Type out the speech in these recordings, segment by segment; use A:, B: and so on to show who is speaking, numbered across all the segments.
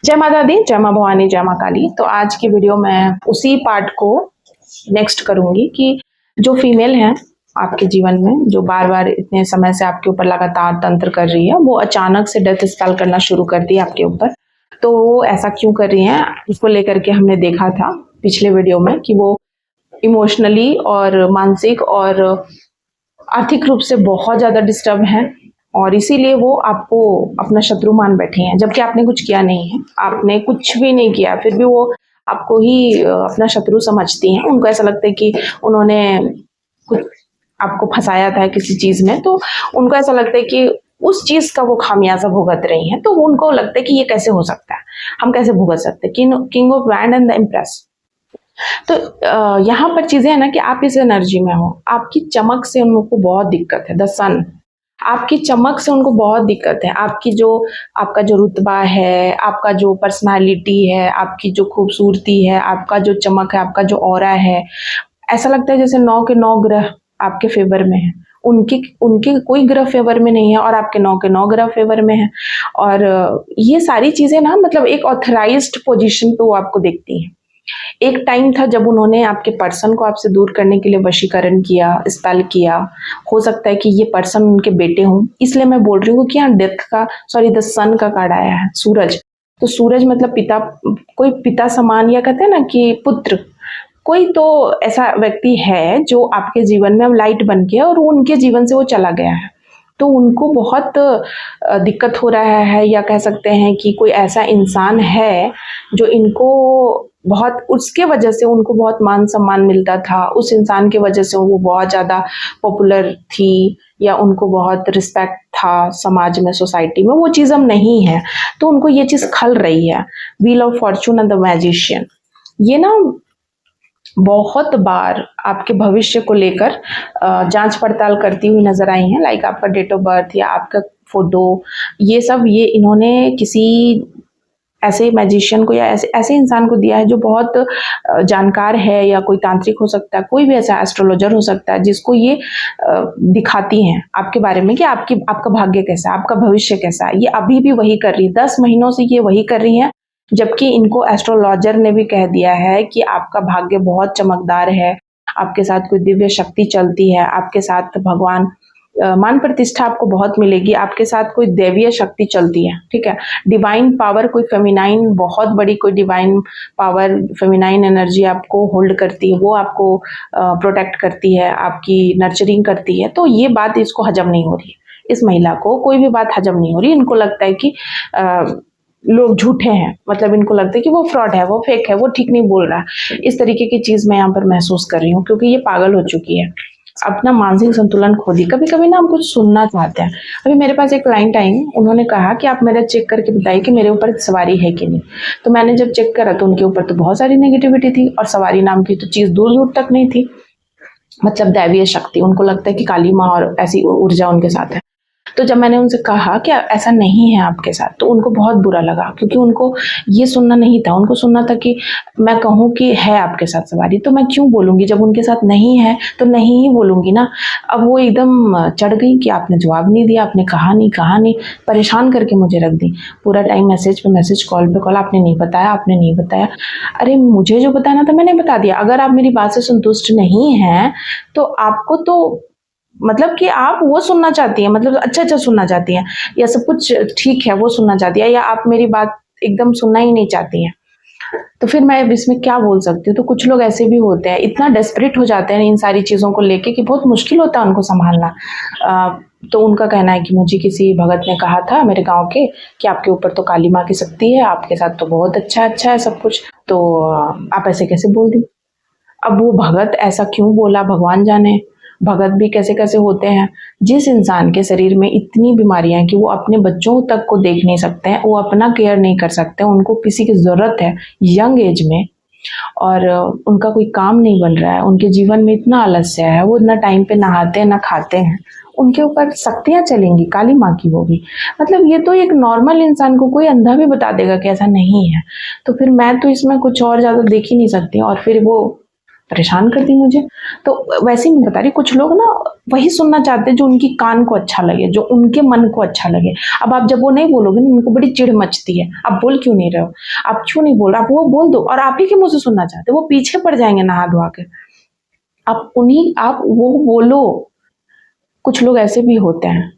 A: जय माता दी, जय माँ भवानी, जय माँ काली। तो आज की वीडियो में उसी पार्ट को नेक्स्ट करूंगी कि जो फीमेल है आपके जीवन में, जो बार बार इतने समय से आपके ऊपर लगातार तंत्र कर रही है, वो अचानक से डेथ स्पेल करना शुरू कर दी आपके ऊपर। तो वो ऐसा क्यों कर रही है, इसको लेकर के हमने देखा था पिछले वीडियो में कि वो इमोशनली और मानसिक और आर्थिक रूप से बहुत ज्यादा डिस्टर्ब है और इसीलिए वो आपको अपना शत्रु मान बैठी हैं, जबकि आपने कुछ किया नहीं है, आपने कुछ भी नहीं किया, फिर भी वो आपको ही अपना शत्रु समझती हैं। उनको ऐसा लगता है कि उन्होंने कुछ आपको फंसाया था किसी चीज में, तो उनको ऐसा लगता है कि उस चीज का वो खामियाजा भुगत रही हैं। तो उनको लगता है कि ये कैसे हो सकता है, हम कैसे भुगत सकते हैं। King of wand and the impress. तो यहाँ पर चीजें है ना कि आप इस एनर्जी में हो, आपकी चमक से उनको बहुत दिक्कत है। द सन, आपकी चमक से उनको बहुत दिक्कत है। आपका जो रुतबा है, आपका जो पर्सनालिटी है, आपकी जो खूबसूरती है, आपका जो चमक है, आपका जो ऑरा है, ऐसा लगता है जैसे 9 के 9 ग्रह आपके फेवर में है। उनके उनके कोई ग्रह फेवर में नहीं है और आपके 9 के 9 ग्रह फेवर में है। और ये सारी चीजें ना, मतलब एक ऑथराइज्ड पोजीशन पे वो आपको देखती हैं। एक टाइम था जब उन्होंने आपके पर्सन को आपसे दूर करने के लिए वशीकरण किया, स्पेल किया। हो सकता है कि ये पर्सन उनके बेटे हों, इसलिए मैं बोल रही हूँ कि यहाँ द सन का कार्ड आया है, सूरज। तो सूरज मतलब पिता, कोई पिता समान, या कहते हैं ना कि पुत्र, कोई तो ऐसा व्यक्ति है जो आपके जीवन में अब लाइट बन के, और उनके जीवन से वो चला गया है। तो उनको बहुत दिक्कत हो रहा है, या कह सकते हैं कि कोई ऐसा इंसान है जो इनको बहुत, उसके वजह से उनको बहुत मान सम्मान मिलता था, उस इंसान की वजह से वो बहुत ज़्यादा पॉपुलर थी, या उनको बहुत रिस्पेक्ट था समाज में, सोसाइटी में। वो चीज़ अब नहीं है, तो उनको ये चीज़ खल रही है। Wheel of Fortune and the magician, ये ना बहुत बार आपके भविष्य को लेकर जांच पड़ताल करती हुई नजर आई हैं। लाइक आपका डेट ऑफ बर्थ या आपका फोटो, ये सब ये इन्होंने किसी ऐसे मैजिशियन को या ऐसे इंसान को दिया है जो बहुत जानकार है, या कोई तांत्रिक हो सकता है, कोई भी ऐसा एस्ट्रोलॉजर हो सकता है, जिसको ये दिखाती हैं आपके बारे में कि आपका भाग्य कैसा है, आपका भविष्य कैसा है। ये अभी भी वही कर रही है, 10 महीनों से ये वही कर रही हैं। जबकि इनको एस्ट्रोलॉजर ने भी कह दिया है कि आपका भाग्य बहुत चमकदार है, आपके साथ कोई दिव्य शक्ति चलती है, आपके साथ भगवान मान प्रतिष्ठा आपको बहुत मिलेगी, आपके साथ कोई दैवीय शक्ति चलती है, ठीक है। डिवाइन पावर, कोई फेमिनाइन, बहुत बड़ी कोई डिवाइन पावर, फेमिनाइन एनर्जी आपको होल्ड करती है, वो आपको प्रोटेक्ट करती है, आपकी नर्चरिंग करती है। तो ये बात इसको हजम नहीं हो रही है, इस महिला को कोई भी बात हजम नहीं हो रही। इनको लगता है कि लोग झूठे हैं, मतलब इनको लगता है कि वो फ्रॉड है, वो फेक है, वो ठीक नहीं बोल रहा है। इस तरीके की चीज मैं यहाँ पर महसूस कर रही हूँ, क्योंकि ये पागल हो चुकी है, अपना मानसिक संतुलन खो दी। कभी कभी ना हम कुछ सुनना चाहते हैं। अभी मेरे पास एक क्लाइंट आई, उन्होंने कहा कि आप मेरा चेक करके बताइए कि मेरे ऊपर सवारी है कि नहीं। तो मैंने जब चेक करा तो उनके ऊपर तो बहुत सारी नेगेटिविटी थी, और सवारी नाम की तो चीज दूर दूर तक नहीं थी। मतलब दैवीय शक्ति, उनको लगता है कि काली माँ और ऐसी ऊर्जा उनके साथ है। तो जब मैंने उनसे कहा कि ऐसा नहीं है आपके साथ, तो उनको बहुत बुरा लगा, क्योंकि उनको ये सुनना नहीं था। उनको सुनना था कि मैं कहूँ कि है आपके साथ सवारी, तो मैं क्यों बोलूंगी, जब उनके साथ नहीं है तो नहीं ही बोलूंगी ना। अब वो एकदम चढ़ गई कि आपने जवाब नहीं दिया, आपने कहा नहीं, परेशान करके मुझे रख दी। पूरा टाइम मैसेज पे मैसेज, कॉल पे कॉल, आपने नहीं बताया, आपने नहीं बताया। अरे मुझे जो बताना था मैंने बता दिया। अगर आप मेरी बात से संतुष्ट नहीं हैं तो आपको तो मतलब कि आप वो सुनना चाहती हैं, मतलब अच्छा सुनना चाहती हैं, या सब कुछ ठीक है वो सुनना चाहती है, या आप मेरी बात एकदम सुनना ही नहीं चाहती हैं, तो फिर मैं इसमें क्या बोल सकती हूँ। तो कुछ लोग ऐसे भी होते हैं, इतना डेस्परेट हो जाते हैं इन सारी चीज़ों को लेके कि बहुत मुश्किल होता है उनको संभालना। तो उनका कहना है कि मुझे किसी भगत ने कहा था मेरे गांव के कि आपके ऊपर तो काली माँ की शक्ति है, आपके साथ तो बहुत अच्छा है सब कुछ, तो आप ऐसे कैसे बोल दी। अब वो भगत ऐसा क्यों बोला, भगवान जाने। भगत भी कैसे कैसे होते हैं। जिस इंसान के शरीर में इतनी बीमारियां हैं कि वो अपने बच्चों तक को देख नहीं सकते हैं, वो अपना केयर नहीं कर सकते, उनको किसी की जरूरत है यंग एज में, और उनका कोई काम नहीं बन रहा है, उनके जीवन में इतना आलस्य है, वो ना टाइम पे नहाते हैं ना खाते हैं, उनके ऊपर शक्तियां चलेंगी काली माँ की, वो भी। मतलब ये तो एक नॉर्मल इंसान को कोई अंधा भी बता देगा कि ऐसा नहीं है। तो फिर मैं तो इसमें कुछ और ज्यादा देख ही नहीं सकती। और फिर वो परेशान करती मुझे। तो वैसे ही मैं बता रही, कुछ लोग ना वही सुनना चाहते हैं जो उनकी कान को अच्छा लगे, जो उनके मन को अच्छा लगे। अब आप जब वो नहीं बोलोगे ना, उनको बड़ी चिढ़ मचती है, आप बोल क्यों नहीं रहे हो, आप क्यों नहीं बोल रहे, आप वो बोल दो, और आप ही के मुंह से सुनना चाहते हैं, वो पीछे पड़ जाएंगे नहा धोआ के। आप वो बोलो। कुछ लोग ऐसे भी होते हैं,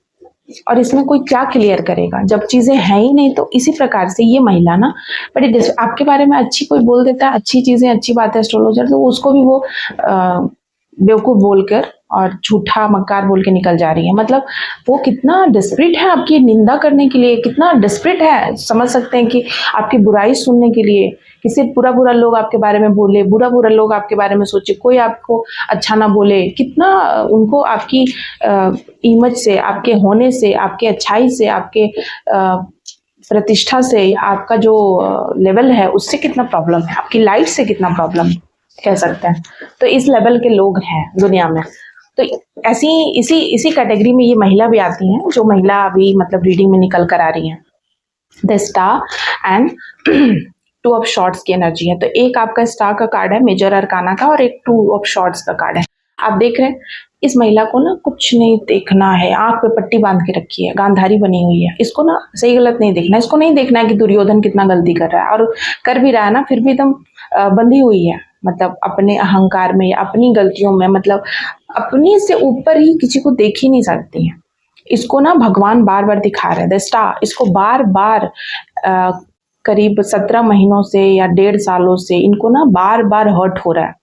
A: और इसमें कोई क्या क्लियर करेगा जब चीजें हैं ही नहीं। तो इसी प्रकार से ये महिला ना बड़ी आपके बारे में अच्छी कोई बोल देता है, अच्छी चीजें, अच्छी बातें एस्ट्रोलॉजर, तो उसको भी वो बेवकूफ बोलकर और झूठा मक्कार बोल के निकल जा रही है। मतलब वो कितना डिस्परेट है आपकी निंदा करने के लिए, कितना डिस्परेट है, समझ सकते हैं कि आपकी बुराई सुनने के लिए, किसी बुरा बुरा लोग आपके बारे में बोले, बुरा बुरा लोग आपके बारे में सोचे, कोई आपको अच्छा ना बोले, कितना उनको आपकी इमेज से, आपके होने से, आपके अच्छाई से, आपके प्रतिष्ठा से, आपका जो लेवल है उससे कितना प्रॉब्लम है, आपकी लाइफ से कितना प्रॉब्लम कह सकते हैं। तो इस लेवल के लोग हैं दुनिया में। तो ऐसी इसी कैटेगरी में ये महिला भी आती हैं, जो महिला अभी मतलब रीडिंग में निकल कर आ रही हैं। The star and 2 of shorts की एनर्जी है। तो एक आपका स्टार का कार्ड है मेजर अरकाना का, और एक 2 ऑफ शॉर्ट्स का कार्ड है। आप देख रहे हैं इस महिला को ना कुछ नहीं देखना है, आंख पे पट्टी बांध के रखी है, गांधारी बनी हुई है। इसको ना सही गलत नहीं देखना है, इसको नहीं देखना है कि दुर्योधन कितना गलती कर रहा है, और कर भी रहा है ना, फिर भी एकदम बंधी हुई है, मतलब अपने अहंकार में या अपनी गलतियों में, मतलब अपनी से ऊपर ही किसी को देख ही नहीं सकती है। इसको ना भगवान बार बार दिखा रहे हैं, द स्टार इसको बार बार करीब 17 महीनों से या 1.5 सालों से इनको ना बार बार हर्ट हो रहा है।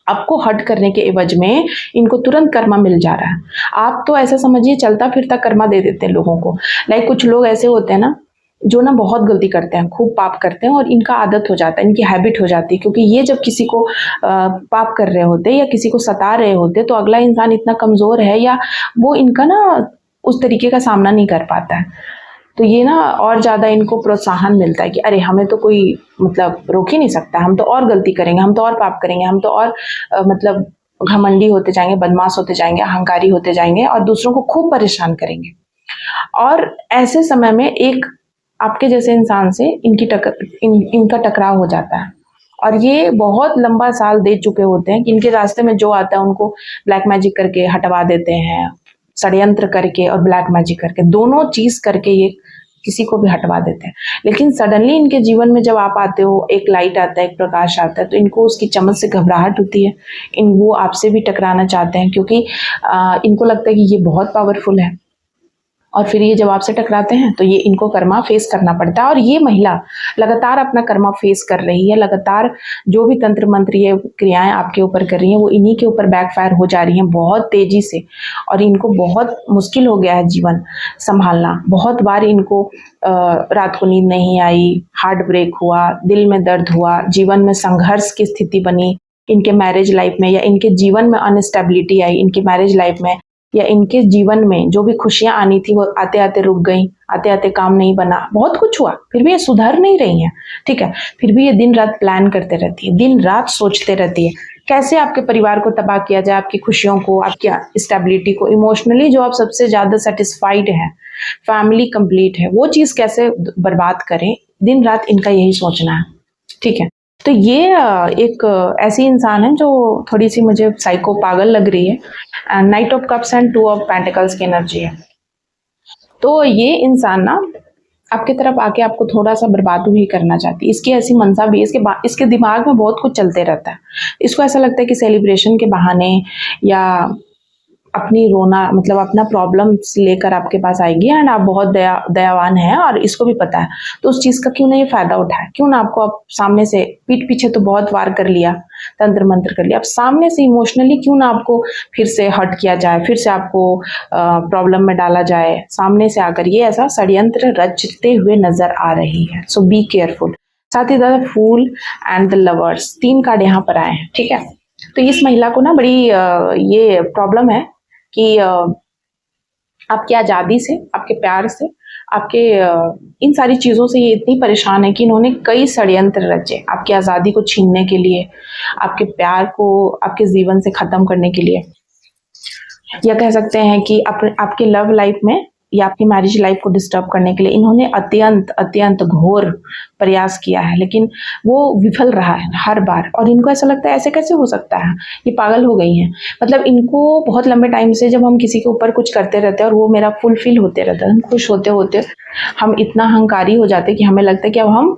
A: आपको हर्ट करने के एवज में इनको तुरंत कर्मा मिल जा रहा है। आप तो ऐसा समझिए चलता फिरता कर्मा दे देते हैं लोगों को। लाइक कुछ लोग ऐसे होते हैं ना जो ना बहुत गलती करते हैं, खूब पाप करते हैं, और इनका आदत हो जाता है, इनकी हैबिट हो जाती है, क्योंकि ये जब किसी को पाप कर रहे होते या किसी को सता रहे होते तो अगला इंसान इतना कमजोर है या वो इनका ना उस तरीके का सामना नहीं कर पाता है। तो ये ना और ज़्यादा इनको प्रोत्साहन मिलता है कि अरे हमें तो कोई मतलब रोक ही नहीं सकता, हम तो और गलती करेंगे, हम तो और पाप करेंगे, हम तो और मतलब घमंडी होते जाएंगे, बदमाश होते जाएंगे, अहंकारी होते जाएंगे, और दूसरों को खूब परेशान करेंगे। और ऐसे समय में एक आपके जैसे इंसान से इनका टकराव हो जाता है, और ये बहुत लंबा साल दे चुके होते हैं कि इनके रास्ते में जो आता है उनको ब्लैक मैजिक करके हटवा देते हैं, षड्यंत्र करके और ब्लैक मैजिक करके, दोनों चीज करके ये किसी को भी हटवा देते हैं। लेकिन सडनली इनके जीवन में जब आप आते हो, एक लाइट आता है, एक प्रकाश आता है, तो इनको उसकी चमक से घबराहट होती है। वो आपसे भी टकराना चाहते हैं, क्योंकि इनको लगता है कि ये बहुत पावरफुल है, और फिर ये जब आपसे टकराते हैं तो ये इनको कर्मा फेस करना पड़ता है। और ये महिला लगातार अपना कर्मा फेस कर रही है, लगातार जो भी तंत्र मंत्र ये क्रियाएं आपके ऊपर कर रही हैं वो इन्हीं के ऊपर बैकफायर हो जा रही हैं बहुत तेजी से, और इनको बहुत मुश्किल हो गया है जीवन संभालना। बहुत बार इनको रात को नींद नहीं आई, हार्ट ब्रेक हुआ, दिल में दर्द हुआ, जीवन में संघर्ष की स्थिति बनी, इनके मैरिज लाइफ में या इनके जीवन में अनस्टेबिलिटी आई, इनकी मैरिज लाइफ में या इनके जीवन में जो भी खुशियां आनी थी वो आते आते रुक गई, आते आते काम नहीं बना, बहुत कुछ हुआ, फिर भी ये सुधर नहीं रही हैं। ठीक है, फिर भी ये दिन रात प्लान करते रहती है, दिन रात सोचते रहती है कैसे आपके परिवार को तबाह किया जाए, आपकी खुशियों को, आपकी स्टेबिलिटी को, इमोशनली जो आप सबसे ज्यादा सेटिस्फाइड हैं, फैमिली कंप्लीट है, वो चीज कैसे बर्बाद करें, दिन रात इनका यही सोचना है। ठीक है, तो ये एक ऐसी इंसान है जो थोड़ी सी मुझे साइको पागल लग रही है। Night of cups and 2 of pentacles की एनर्जी है। तो ये इंसान ना आपकी तरफ आके आपको थोड़ा सा बर्बाद भी करना चाहती है, इसकी ऐसी मनसा भी है, इसके दिमाग में बहुत कुछ चलते रहता है। इसको ऐसा लगता है कि सेलिब्रेशन के बहाने या अपनी रोना मतलब अपना प्रॉब्लम्स लेकर आपके पास आएगी, एंड आप बहुत दयावान हैं और इसको भी पता है, तो उस चीज़ का क्यों नहीं फायदा उठाए, क्यों ना आपको आप सामने से, पीठ पीछे तो बहुत वार कर लिया, तंत्र मंत्र कर लिया, अब सामने से इमोशनली क्यों ना आपको फिर से हर्ट किया जाए, फिर से आपको प्रॉब्लम में डाला जाए, सामने से आकर ये ऐसा षड्यंत्र रचते हुए नजर आ रही है। So be careful. साथ ही the fool and the lovers 3 card यहाँ पर आए हैं। ठीक है, तो इस महिला को ना बड़ी ये प्रॉब्लम है कि आपकी आज़ादी से, आपके प्यार से, आपके इन सारी चीज़ों से ये इतनी परेशान है कि इन्होंने कई षड्यंत्र रचे आपकी आज़ादी को छीनने के लिए, आपके प्यार को आपके जीवन से ख़त्म करने के लिए, या कह सकते हैं कि आपके लव लाइफ में या आपकी मैरिज लाइफ को डिस्टर्ब करने के लिए इन्होंने अत्यंत अत्यंत घोर प्रयास किया है, लेकिन वो विफल रहा है हर बार। और इनको ऐसा लगता है ऐसे कैसे हो सकता है, ये पागल हो गई हैं। मतलब इनको बहुत लंबे टाइम से जब हम किसी के ऊपर कुछ करते रहते हैं और वो मेरा फुलफिल होते रहता है, हम खुश होते होते हम इतना अहंकारी हो जाते हैं कि हमें लगता है कि अब हम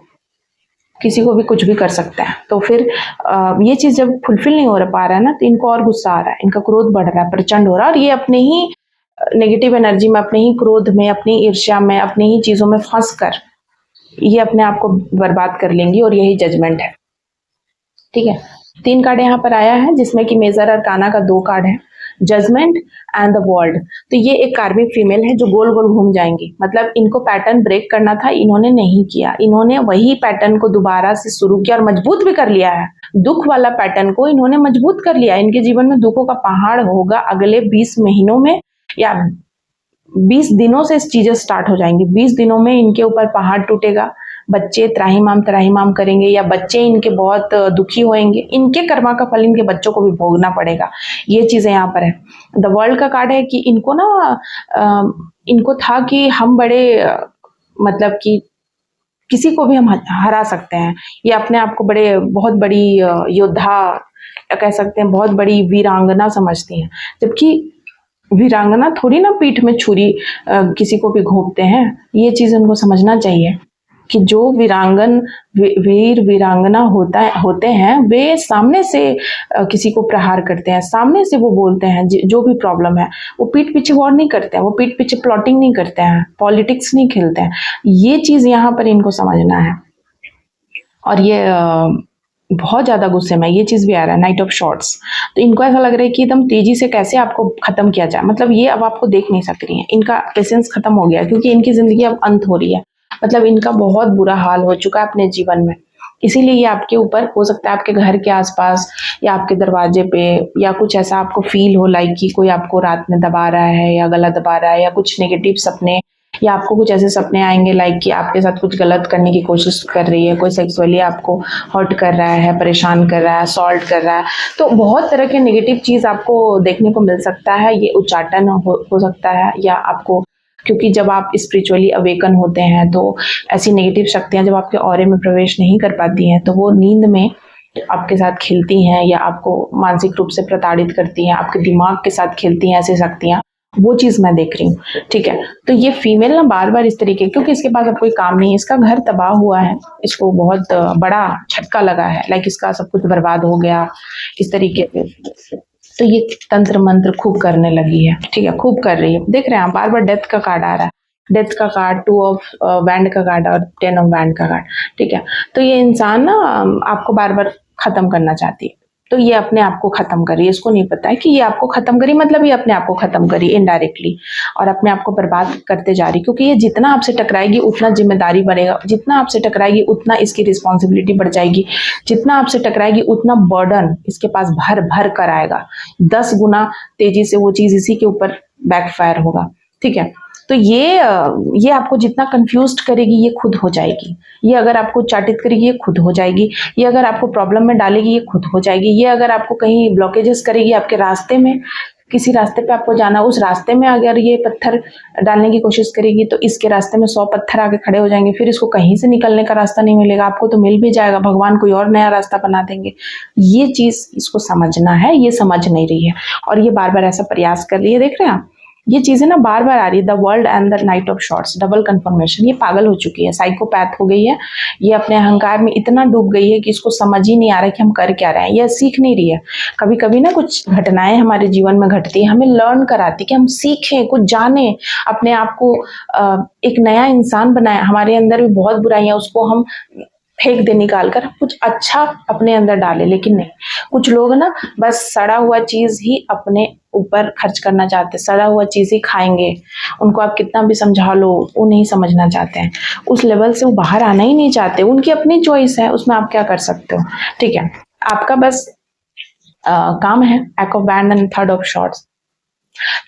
A: किसी को भी कुछ भी कर सकते हैं। तो फिर ये चीज़ जब फुलफिल नहीं हो पा रहा है ना, तो इनको और गुस्सा आ रहा है, इनका क्रोध बढ़ रहा है, प्रचंड हो रहा है, और ये अपने ही नेगेटिव एनर्जी में, अपने ही क्रोध में, अपनी ईर्ष्या में, अपनी ही चीज़ों में फंस कर ये अपने आप को बर्बाद कर लेंगी, और यही जजमेंट है। ठीक है, 3 कार्ड यहाँ पर आया है, जिसमें कि मेजर और काना का 2 कार्ड है, जजमेंट एंड द वर्ल्ड। तो ये एक कार्मिक फीमेल है जो गोल गोल घूम जाएंगी। मतलब इनको पैटर्न ब्रेक करना था, इन्होंने नहीं किया, इन्होंने वही पैटर्न को दोबारा से शुरू किया और मजबूत भी कर लिया है। दुख वाला पैटर्न को इन्होंने मजबूत कर लिया। इनके जीवन में दुखों का पहाड़ होगा अगले 20 महीनों में, या 20 दिनों से चीजें स्टार्ट हो जाएंगी। 20 दिनों में इनके ऊपर पहाड़ टूटेगा, बच्चे त्राहिमाम करेंगे, या बच्चे इनके बहुत दुखी होंगे, इनके कर्मा का फल इनके बच्चों को भी भोगना पड़ेगा। ये चीजें यहाँ पर है। द वर्ल्ड का कार्ड है कि इनको ना इनको था कि हम बड़े मतलब कि किसी को भी हम हरा सकते हैं, ये अपने आप को बड़े बहुत बड़ी योद्धा कह सकते हैं, बहुत बड़ी वीरांगना समझती हैं, जबकि वीरांगना थोड़ी ना पीठ में छुरी किसी को भी घोंपते हैं। ये चीज उनको समझना चाहिए कि जो वीर वीरांगना होते हैं, वे सामने से किसी को प्रहार करते हैं, सामने से वो बोलते हैं जो भी प्रॉब्लम है। वो पीठ पीछे वॉर नहीं करते हैं, वो पीठ पीछे प्लॉटिंग नहीं करते हैं, पॉलिटिक्स नहीं खेलते हैं। ये चीज यहाँ पर इनको समझना है। और ये बहुत ज्यादा गुस्से में, ये चीज भी आ रहा है, नाइट ऑफ शॉर्ट्स। तो इनको ऐसा लग रहा है कि एकदम तेजी से कैसे आपको खत्म किया जाए। मतलब ये अब आपको देख नहीं सक रही है, इनका पेशेंस खत्म हो गया, क्योंकि इनकी जिंदगी अब अंत हो रही है। मतलब इनका बहुत बुरा हाल हो चुका है अपने जीवन में, इसीलिए ये आपके ऊपर, हो सकता है आपके घर के आसपास या आपके दरवाजे पे, या कुछ ऐसा आपको फील हो लाइक कि कोई आपको रात में दबा रहा है या गला दबा रहा है, या कुछ नेगेटिव सपने, या आपको कुछ ऐसे सपने आएंगे लाइक कि आपके साथ कुछ गलत करने की कोशिश कर रही है, कोई सेक्सुअली आपको हर्ट कर रहा है, परेशान कर रहा है, असॉल्ट कर रहा है। तो बहुत तरह के नेगेटिव चीज आपको देखने को मिल सकता है। ये उच्चाटन हो सकता है, या आपको, क्योंकि जब आप स्पिरिचुअली अवेकन होते हैं तो ऐसी नेगेटिव शक्तियां जब आपके ऑरे में प्रवेश नहीं कर पाती हैं, तो वो नींद में आपके साथ खेलती हैं, या आपको मानसिक रूप से प्रताड़ित करती हैं, आपके दिमाग के साथ खेलती हैं ऐसी शक्तियां। वो चीज मैं देख रही हूँ। ठीक है, तो ये फीमेल ना बार बार इस तरीके, क्योंकि इसके पास अब कोई काम नहीं है, इसका घर तबाह हुआ है, इसको बहुत बड़ा झटका लगा है, लाइक इसका सब कुछ बर्बाद हो गया इस तरीके से। तो ये तंत्र मंत्र खूब करने लगी है। ठीक है, खूब कर रही है। देख रहे हैं आप, बार बार डेथ का कार्ड आ रहा है, डेथ का कार्ड, 2 ऑफ वैंड का कार्ड और 10 ऑफ वैंड का कार्ड। ठीक है, तो ये इंसान ना आपको बार बार खत्म करना चाहती है, तो ये अपने आप को खत्म करी। इसको नहीं पता है कि ये आपको खत्म करी, मतलब ये अपने आप को खत्म करी इनडायरेक्टली, और अपने आप को बर्बाद करते जा रही। क्योंकि ये जितना आपसे टकराएगी उतना जिम्मेदारी बढ़ेगा, जितना आपसे टकराएगी उतना इसकी रिस्पॉन्सिबिलिटी बढ़ जाएगी, जितना आपसे टकराएगी उतना बर्डन इसके पास भर भर कर आएगा। 10 गुना तेजी से वो चीज इसी के ऊपर बैकफायर होगा। ठीक है, तो ये आपको जितना कंफ्यूज्ड करेगी ये खुद हो जाएगी, ये अगर आपको चाटित करेगी ये खुद हो जाएगी, ये अगर आपको प्रॉब्लम में डालेगी ये खुद हो जाएगी, ये अगर आपको कहीं ब्लॉकेजेस करेगी आपके रास्ते में, किसी रास्ते पे आपको जाना, उस रास्ते में अगर ये पत्थर डालने की कोशिश करेगी तो इसके रास्ते में 100 पत्थर आके खड़े हो जाएंगे, फिर इसको कहीं से निकलने का रास्ता नहीं मिलेगा। आपको तो मिल भी जाएगा, भगवान कोई और नया रास्ता बना देंगे। ये चीज इसको समझना है, ये समझ नहीं रही है, और ये बार बार ऐसा प्रयास कर रही है। देख रहे हैं आप, ये चीजें ना बार बार आ रही है। The world and the night of shorts, double confirmation. ये पागल हो चुकी है, साइकोपैथ हो गई है, ये अपने अहंकार में इतना डूब गई है कि इसको समझ ही नहीं आ रहा है कि हम कर क्या रहे हैं। ये सीख नहीं रही है। कभी कभी ना कुछ घटनाएं हमारे जीवन में घटती है, हमें लर्न कराती कि हम सीखें, कुछ जाने, अपने आप को एक नया इंसान बनाए। हमारे अंदर भी बहुत बुराइयां, उसको हम फेंक दे निकाल कर, कुछ अच्छा अपने अंदर डाले। लेकिन नहीं, कुछ लोग ना बस सड़ा हुआ चीज ही अपने ऊपर खर्च करना चाहते, सड़ा हुआ चीज ही खाएंगे। उनको आप कितना भी समझा लो, वो नहीं समझना चाहते हैं, उस लेवल से वो बाहर आना ही नहीं चाहते। उनकी अपनी चॉइस है, उसमें आप क्या कर सकते हो। ठीक है, आपका बस काम है act of wand and 3 of shorts.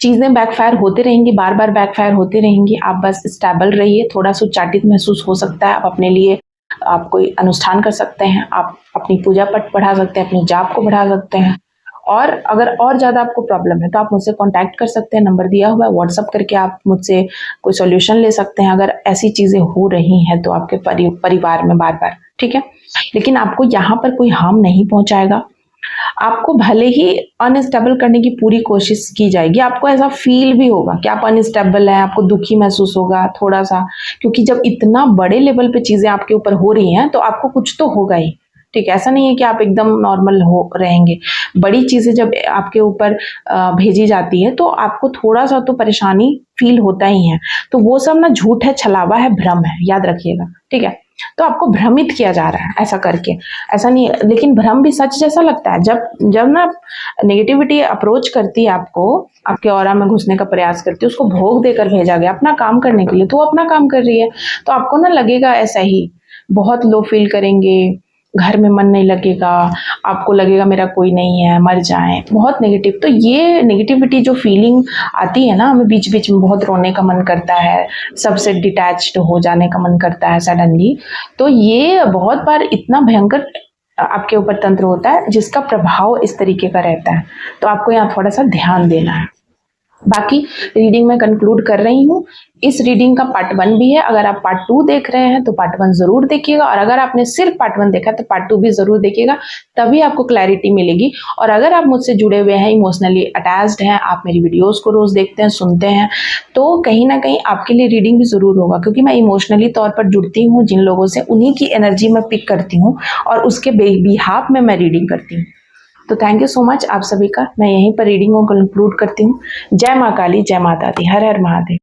A: चीजें बैकफायर होते रहेंगी, बार बार बैकफायर होती रहेंगी, आप बस स्टेबल रहिए। थोड़ा सा उच्चाटित महसूस हो सकता है, आप अपने लिए आप कोई अनुष्ठान कर सकते हैं, आप अपनी पूजा पट बढ़ा सकते हैं, अपनी जाप को बढ़ा सकते हैं, और अगर और ज़्यादा आपको प्रॉब्लम है तो आप मुझसे कांटेक्ट कर सकते हैं, नंबर दिया हुआ है, व्हाट्सअप करके आप मुझसे कोई सॉल्यूशन ले सकते हैं अगर ऐसी चीज़ें हो रही हैं तो आपके परिवार में बार बार, ठीक है। लेकिन आपको यहाँ पर कोई हार्म नहीं पहुँचाएगा। आपको भले ही अनस्टेबल करने की पूरी कोशिश की जाएगी, आपको ऐसा फील भी होगा कि आप अनस्टेबल हैं, आपको दुखी महसूस होगा थोड़ा सा, क्योंकि जब इतना बड़े लेवल पे चीज़ें आपके ऊपर हो रही हैं तो आपको कुछ तो होगा ही, ठीक है। ऐसा नहीं है कि आप एकदम नॉर्मल हो रहेंगे। बड़ी चीज़ें जब आपके ऊपर भेजी जाती है तो आपको थोड़ा सा तो परेशानी फील होता ही है। तो वो सब ना झूठ है, छलावा है, भ्रम है, याद रखिएगा, ठीक है। तो आपको भ्रमित किया जा रहा है ऐसा करके, ऐसा नहीं, लेकिन भ्रम भी सच जैसा लगता है। जब ना नेगेटिविटी अप्रोच करती है आपको, आपके ऑरा में घुसने का प्रयास करती है, उसको भोग देकर भेजा गया अपना काम करने के लिए, तो वो अपना काम कर रही है, तो आपको ना लगेगा ऐसा ही, बहुत लो फील करेंगे, घर में मन नहीं लगेगा, आपको लगेगा मेरा कोई नहीं है, मर जाएं, बहुत नेगेटिव। तो ये नेगेटिविटी जो फीलिंग आती है ना, हमें बीच बीच में बहुत रोने का मन करता है, सबसे डिटैच्ड हो जाने का मन करता है सडनली, तो ये बहुत बार इतना भयंकर आपके ऊपर तंत्र होता है जिसका प्रभाव इस तरीके का रहता है। तो आपको यहाँ थोड़ा सा ध्यान देना है। बाकी रीडिंग मैं कंक्लूड कर रही हूँ। इस रीडिंग का पार्ट 1 भी है, अगर आप पार्ट 2 देख रहे हैं तो पार्ट 1 जरूर देखिएगा, और अगर आपने सिर्फ पार्ट 1 देखा तो पार्ट 2 भी जरूर देखिएगा, तभी आपको क्लैरिटी मिलेगी। और अगर आप मुझसे जुड़े हुए हैं, इमोशनली अटैच्ड हैं, आप मेरी वीडियोस को रोज देखते हैं, सुनते हैं, तो कहीं ना कहीं आपके लिए रीडिंग भी जरूर होगा, क्योंकि मैं इमोशनली तौर पर जुड़ती हूँ जिन लोगों से, उन्हीं की एनर्जी मैं पिक करती हूँ और उसके बिहाफ में मैं रीडिंग करती हूँ। तो थैंक यू सो मच आप सभी का। मैं यहीं पर रीडिंग को कंक्लूड करती हूँ। जय माँ काली, जय माता दी, हर हर महादेव।